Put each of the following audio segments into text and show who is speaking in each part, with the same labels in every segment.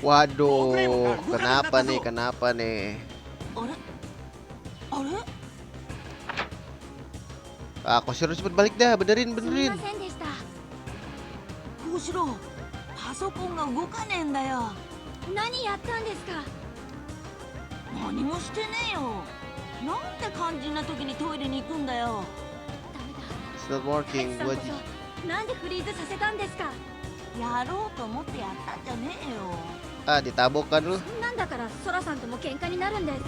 Speaker 1: Waduh, kenapa nih? Kenapa nih?
Speaker 2: あれあれ
Speaker 1: Ah, Koshiro cepet balik dah, benerin,
Speaker 3: すみ
Speaker 1: benerin.
Speaker 3: ませんでした。
Speaker 2: 小四郎パソコンが動かねえんだよ。
Speaker 3: 何やったんですか。
Speaker 2: 何もしてねえよ。なんで肝心な時にトイレに行くんだよ。
Speaker 3: ダメだ。
Speaker 1: It's not
Speaker 3: ハイ
Speaker 1: working.
Speaker 3: さんこ
Speaker 1: What?
Speaker 3: そなんでフリーズさせたんですか。
Speaker 2: やろうと思ってやったんじゃねえよ。
Speaker 1: Ah, ditabok kan lu?
Speaker 3: そんなんだからソラさんとも喧嘩になるんです。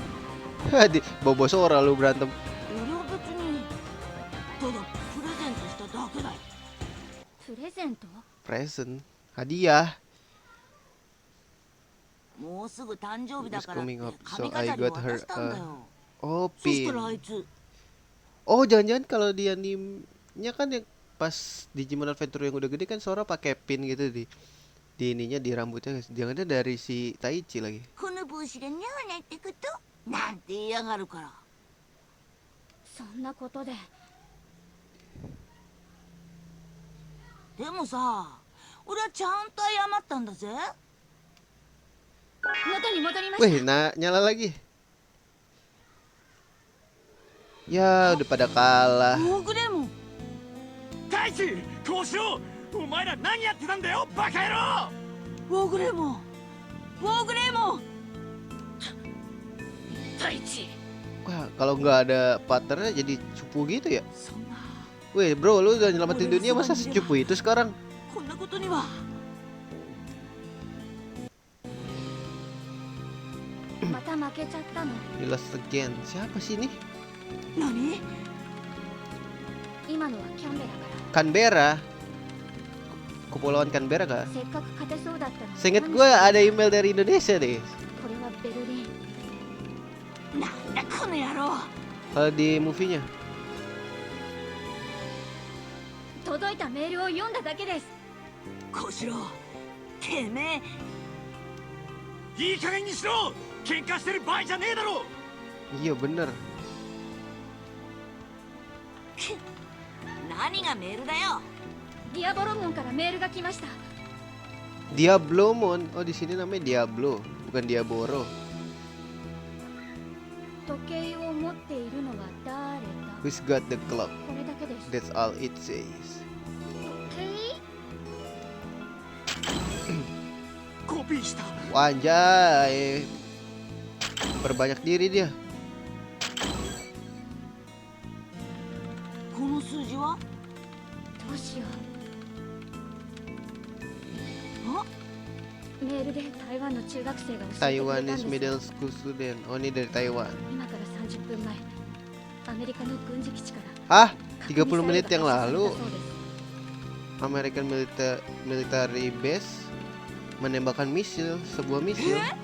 Speaker 1: Di bobo Sora lu berantem.
Speaker 2: 俺は別にただプレゼントしただけだよ。
Speaker 3: プレゼント。
Speaker 1: Present, hadiah.
Speaker 2: もうすぐ誕生日だ
Speaker 1: It's
Speaker 2: からって
Speaker 1: coming up,
Speaker 2: 髪
Speaker 1: so I
Speaker 2: 飾りを
Speaker 1: got
Speaker 2: 渡
Speaker 1: her
Speaker 2: したんだよ。
Speaker 1: Oh,
Speaker 2: そしたら
Speaker 1: pin.
Speaker 2: あいつ
Speaker 1: Oh, jangan-jangan kalau di animenya kan yang pas Digimon Adventure yang udah gede kan Sora pakai pin gitu di ininya di rambutnya. Jangan-jangan dari si Taichi lagi.
Speaker 2: この帽子がニャーなってことなんて言いやがるから。
Speaker 3: そんなことで。
Speaker 2: でもさ、俺はちゃんと謝ったんだぜ。
Speaker 3: 元に戻りまし
Speaker 1: Wih, nyala lagi. Ya, udah pada kalah.
Speaker 2: 大グレも
Speaker 4: 大地、こうしろ。お前ら何やってたんだよ、バカ野郎。
Speaker 2: 大グレも大グレも
Speaker 3: 太一。
Speaker 1: Wah, kalau nggak ada partnernya jadi cupu gitu ya?
Speaker 2: そんな
Speaker 1: Wih, bro, lu udah nyelamatin dunia masa secupu itu sekarang?
Speaker 2: こんなことには。
Speaker 3: また負けちゃったの。
Speaker 1: He lost again. Siapa sih ini?
Speaker 2: 何？
Speaker 3: 今のはキャンベラか
Speaker 1: Canberra. Kepulauan Canberra
Speaker 3: ら。
Speaker 1: kah?
Speaker 3: せっかく勝てそうだったのに。
Speaker 1: Seinget gue ada email dari Indonesia deh.
Speaker 3: これはベルリン。
Speaker 2: なんだこの野郎。
Speaker 1: Kalau di movie-nya.
Speaker 3: 届いたメールを読んだだけです。
Speaker 2: 小四郎、てめえ。
Speaker 4: いい加減にしろ。喧嘩してる場合じゃねえだろ。
Speaker 1: Iya bener.
Speaker 2: 何がメールだよ。
Speaker 3: ディアボロモンからメールが来ました。
Speaker 1: Diablomon. Oh, di sini namanya Diablo, bukan Diaboro.
Speaker 3: 時計を持っているのは誰だ。
Speaker 1: Who's got the clock?
Speaker 3: これだけです。
Speaker 1: That's all it says.
Speaker 3: 時計。
Speaker 4: コピーした。
Speaker 1: Wanjay. Perbanyak diri dia.
Speaker 2: この数字は？
Speaker 3: どうしよ
Speaker 2: あ？
Speaker 3: う。メールで台湾の中学生が教えてくれたん
Speaker 1: Taiwanese
Speaker 3: です。
Speaker 1: middle school student. Oh, ini dari Taiwan.
Speaker 3: 今から30分前、アメリカの軍事基地から
Speaker 1: Hah? 30 menit yang
Speaker 3: 核ミサイル
Speaker 1: lalu
Speaker 3: が発射されたそうです。
Speaker 1: American military base menembakkan misil, sebuah misil.
Speaker 3: 発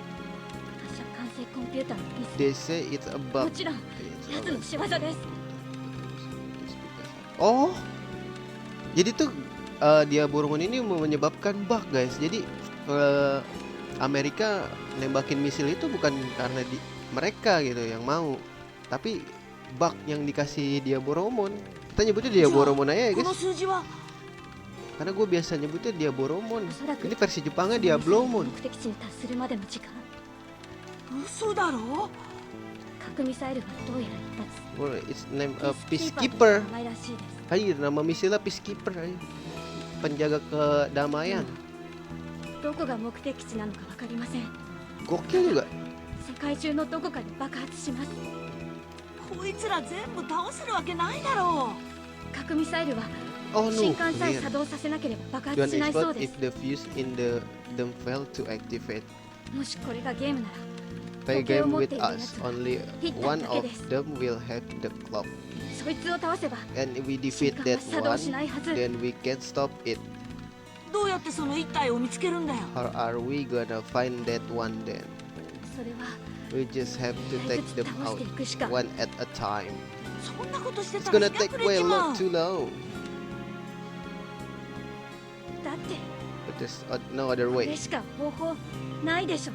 Speaker 3: 射管制コンピューターのミス。
Speaker 1: They say it's a
Speaker 3: も
Speaker 1: bug.
Speaker 3: ちろん
Speaker 1: It's
Speaker 3: 奴
Speaker 1: a
Speaker 3: の仕業です。
Speaker 1: Oh, jadi tuh dia Boromon ini menyebabkan bug, guys. Jadi Amerika nembakin misil itu bukan karena mereka gitu yang mau, tapi bug yang dikasih dia Boromon. Kita nyebutnya dia Boromon aja ya,
Speaker 2: この
Speaker 1: guys.
Speaker 2: 数字は？
Speaker 1: Karena gue biasa nyebutnya dia Boromon.
Speaker 3: おそらく
Speaker 1: Ini versi Jepangnya dia Blomon.
Speaker 3: 目的地に達するまでの時間。
Speaker 2: 嘘だろ？
Speaker 3: 核ミサイルはどうやら一発。
Speaker 1: Well, it's name
Speaker 3: ピースキー
Speaker 1: Peacekeeper.
Speaker 3: パーという名前らしいです。
Speaker 1: Hai, nama misilnya Peacekeeper, hai. Penjaga kedamaian.
Speaker 3: どこが目的地なのかわかりません。
Speaker 1: Gokil juga.
Speaker 3: 世界中のどこかで爆発します。
Speaker 2: こいつら全部倒せるわけないだろ
Speaker 3: 核ミサイルは
Speaker 1: Oh
Speaker 3: 新艦さえ
Speaker 1: nuklir.
Speaker 3: 作動させなければ爆
Speaker 1: Don't
Speaker 3: 発しないそう
Speaker 1: explode
Speaker 3: で
Speaker 1: if the fuse in them fail to activate.
Speaker 3: す。もしこれがゲームなら
Speaker 1: Play
Speaker 3: 時計を
Speaker 1: game
Speaker 3: 持っ
Speaker 1: with
Speaker 3: ているや
Speaker 1: us.
Speaker 3: つは
Speaker 1: Only
Speaker 3: ヒッター
Speaker 1: one
Speaker 3: だけ
Speaker 1: of
Speaker 3: です。
Speaker 1: them will have the clock.
Speaker 3: そいつを倒せば
Speaker 1: And if we
Speaker 3: 新
Speaker 1: defeat
Speaker 3: 艦
Speaker 1: that
Speaker 3: は作動
Speaker 1: one,
Speaker 3: しないはず。
Speaker 1: then we can stop it.
Speaker 2: う。どうやってその一体を見つけるんだよ。
Speaker 1: How are we gonna find that one then?
Speaker 3: それは
Speaker 1: We just have to
Speaker 3: 大
Speaker 1: take
Speaker 3: 仏
Speaker 1: them
Speaker 3: 倒し
Speaker 1: out
Speaker 3: ていくしか。
Speaker 1: one at a time.
Speaker 2: そんなことして
Speaker 1: It's
Speaker 2: たら
Speaker 1: gonna
Speaker 2: 日が
Speaker 1: take
Speaker 2: 暮れ
Speaker 1: way
Speaker 2: ちまう。
Speaker 1: too long.
Speaker 3: だって
Speaker 1: But there's no other
Speaker 3: これ
Speaker 1: way.
Speaker 3: しか方法ないでしょ。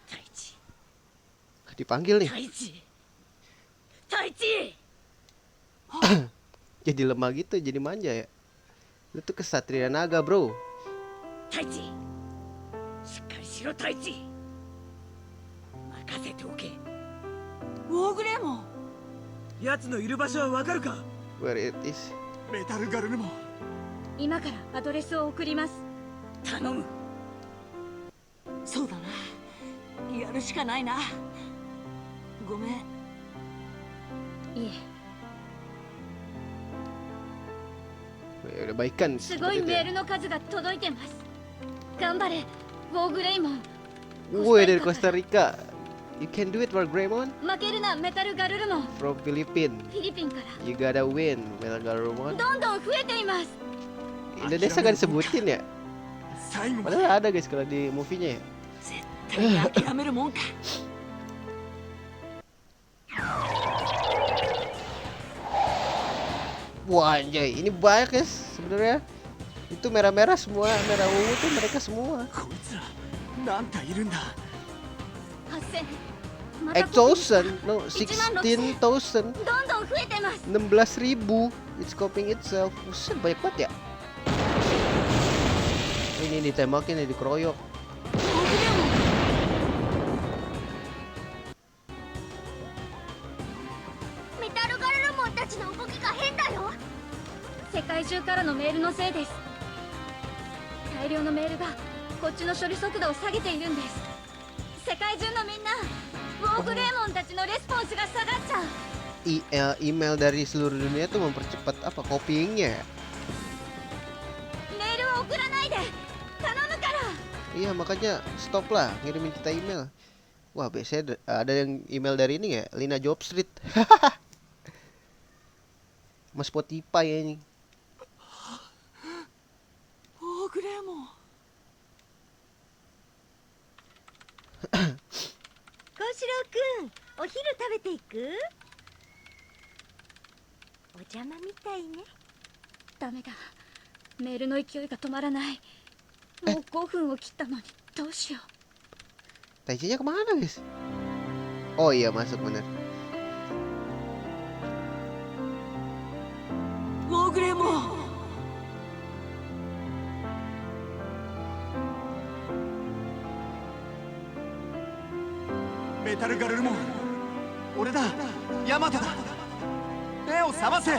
Speaker 3: 太一、
Speaker 1: Dipanggil nih.
Speaker 3: 太一、太一。
Speaker 1: Jadi lemah gitu, jadi manja ya. Lu tuh kesatria naga, bro.
Speaker 3: 太一、
Speaker 5: しろ太一。任せておけ。
Speaker 2: ウォーグレーモン。
Speaker 4: 奴のいる場所はわかるか？
Speaker 1: Where it is?
Speaker 4: メタルガルルモン。
Speaker 3: 今からアドレスを送ります。
Speaker 5: 頼む。
Speaker 2: そうだな、やるしかないな。ごめん。
Speaker 3: いえ、
Speaker 1: Ya udah baikan
Speaker 3: すごい
Speaker 1: seperti itu
Speaker 3: メ
Speaker 1: ya.
Speaker 3: ールの数が届いてます。頑張れ、ウォーグレイモン。
Speaker 1: Woi dari Costa Rica. You can do it, War Greymon.
Speaker 3: 負けるな、メタルガルルモン。
Speaker 1: From Philippines.
Speaker 3: フィリピンから
Speaker 1: You gotta win, Metal Garurumon.
Speaker 3: どんどん増えています。
Speaker 1: Indonesia kan disebutin ya.
Speaker 4: 最後まで
Speaker 1: Padahal ada guys kalau di movie-nya ya.
Speaker 2: 絶対に諦めるもんか。
Speaker 1: Wah anjay, ini banyak guys sebenarnya. Itu merah-merah semua, merah ungu tuh mereka semua.
Speaker 4: こいつら何体いるんだ。
Speaker 3: 8000。またコピー
Speaker 1: 8,000, no, 16,000,
Speaker 3: どんどん増えてます。
Speaker 1: 16,000. It's copying itself. Buset, banyak banget ya. Ini ditembakin, ini dikeroyok.
Speaker 2: ウォーグレーモン。
Speaker 3: メタルガルルモンたちの動きが変だよ。世界中からのメールのせいです。大量のメールがこっちの処理速度を下げているんです。世界中のみんな、ウォーグレーモンたちのレスポンスが下がっちゃう。
Speaker 1: Email dari seluruh dunia tuh mempercepat apa copyingnya.
Speaker 3: メールを送らないで、頼むから。
Speaker 1: Iya makanya stop lah ngirimin kita email. Wah biasanya ada yang email dari ini ya, Lina Job Street. Mas Spotify ya ini.
Speaker 2: ウォーグレーモン。
Speaker 3: 小四郎くん、お昼食べていく？お邪魔みたいね。ダメだ。メールの勢いが止まらない。もう5分を切ったのにどうしよう。
Speaker 1: Taichinya kemana guys? Oh iya masuk bener.
Speaker 2: ウォーグレーモン。
Speaker 4: メタルガルルモン。俺だ、ヤマトだ。目を覚ませ。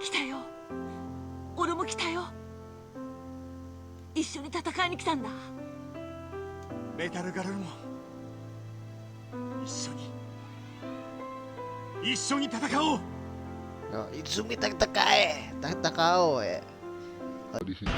Speaker 2: 来たよ。俺も来たよ。一緒に戦いに来たんだ。
Speaker 4: メタルガルルモン。一緒に戦おう。
Speaker 1: Oh, Izumi Takao, Takao ya.
Speaker 6: Di sini.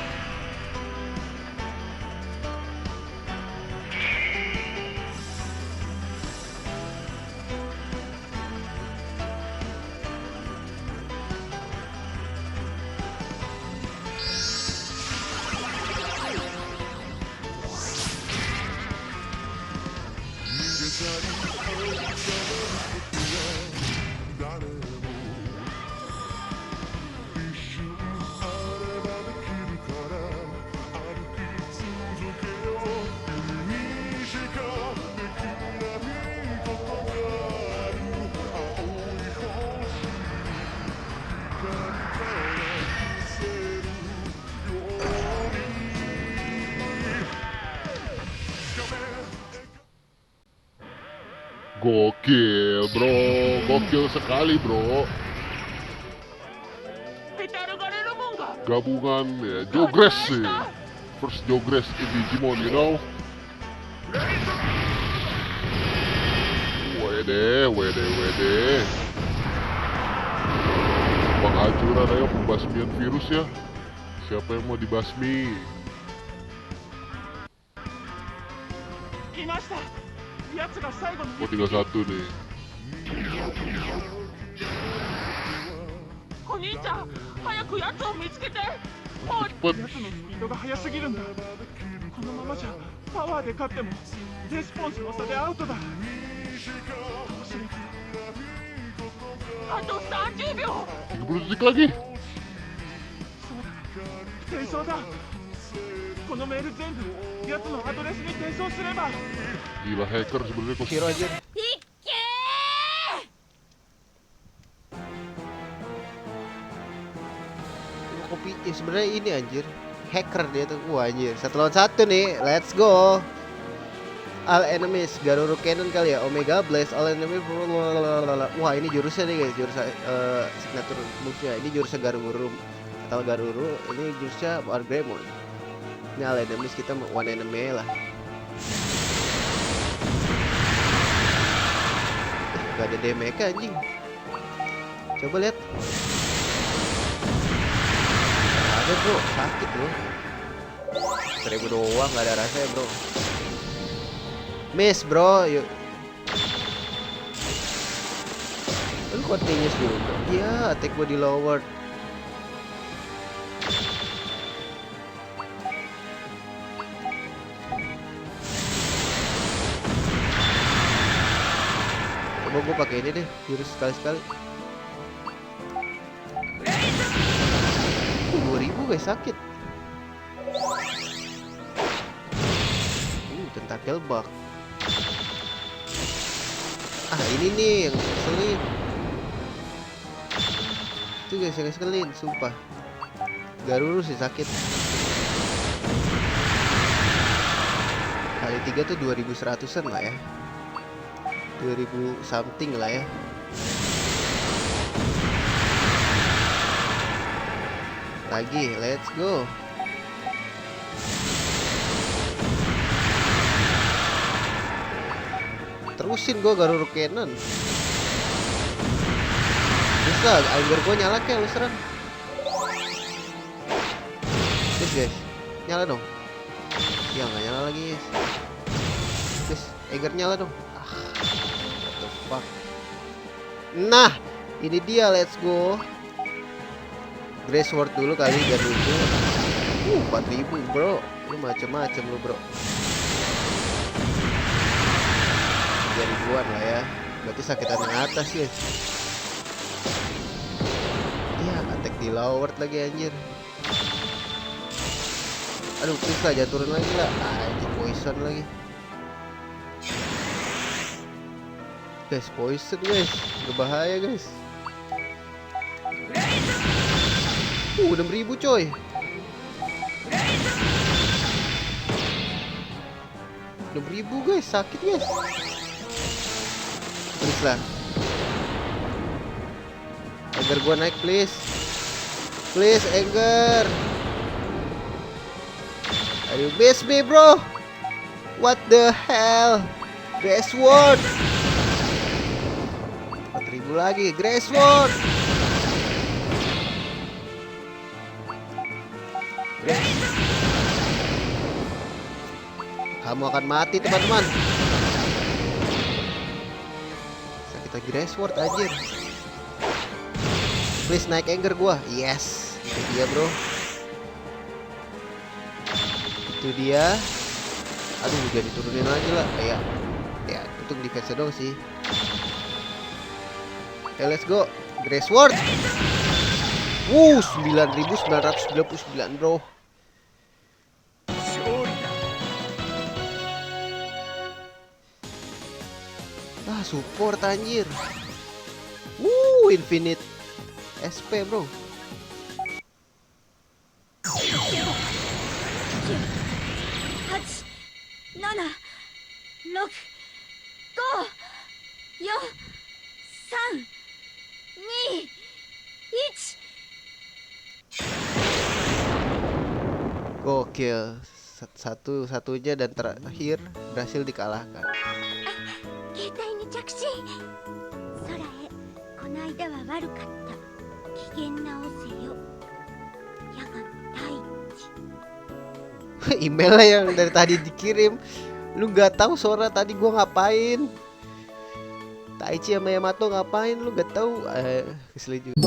Speaker 6: Gokil bro, gokil sekali bro. Gabungan ya, Jogress sih. First Jogress in Digimon, you know. Wede. Penghancuran ayo, pembasmian virus ya. Siapa yang mau dibasmi?
Speaker 4: いました。奴が最後の。
Speaker 6: Oh tinggal satu nih.
Speaker 4: お兄ちゃん、早く奴を見つけて。
Speaker 6: Cepet.
Speaker 4: 奴のスピードが速すぎるんだ。このままじゃパワーで勝ってもレスポンスの差でアウトだ。どうする？あと30秒。
Speaker 6: 30 detik lagi.
Speaker 4: 転送だ。このメール全部奴のアドレスに転送すれば。
Speaker 6: Gila hacker sebenarnya kok.
Speaker 1: Hero aja.
Speaker 3: いっけー。
Speaker 1: kopi sebenarnya ini anjir. Hacker dia tuh. Wah anjir. 1 lawan 1 nih. Let's go. All enemies Garuru Cannon kali ya. Omega Blast all enemies. Wah ini jurusnya nih guys. Jurus signature move-nya. Ini jurusnya Garuru atau Garuru. Ini jurusnya War Greymon. Ini all enemies kita one enemy lah. Gak ada damage anjing. Coba lihat. Ada bro, sakit bro. 1000 doang gak ada rasanya bro. Miss bro, yuk. Lu continuous dulu bro. Iya, attack gua di lower. Coba gua pakai ini deh, jurus sekali-sekali. 2000 guys, sakit. Tentakel bug. Ini nih yang ngeselin. Itu guys yang ngeselin, sumpah. Garuru sih sakit. Kali 3 tuh 2100-an lah ya. 2000 something lah ya. Lagi, let's go. Terusin gue Garuru Cannon. Bisa, anger gue nyala kayak lu serang. Yes guys, nyala dong. Ya nggak nyala lagi guys. Yes, anger nyala dong. What the fuck. Nah, ini dia, let's go. Grace Ward dulu kali biar lucu. 4000 bro. Lu macem-macem lu bro. 3000-an lah ya. Berarti sakitan yang atas guys. Iya, attack di lower lagi anjir. Aduh, please lah, jangan turun lagi lah. Anjir, poison lagi. Guys, poison guys. Berbahaya guys. 6000 coy. 6000 guys, sakit guys. Please lah. Agar gua naik please. Please Agar. Are you miss me bro? What the hell? Grace Ward. 4000 lagi Grace Ward. Kamu akan mati teman-teman. Kita Grace Ward anjir. Please naik anger gua. Yes, itu dia bro. Itu dia. Aduh, jadi turunin lagi lah. Ya untung defense dong sih. Okay, let's go. Grace Ward. 9999 bro. Support anjir. Infinite SP bro. 5 4 3 2 1 Gokil. Satu-satunya dan terakhir berhasil dikalahkan.
Speaker 3: 携帯に着信。空へ、この間は悪かった。機嫌直せよ。やが太一。
Speaker 1: Emailnya yang dari tadi dikirim. Lu nggak tahu Sora tadi gua ngapain. Taichi sama Yamato ngapain lu nggak tahu. Keselin juga.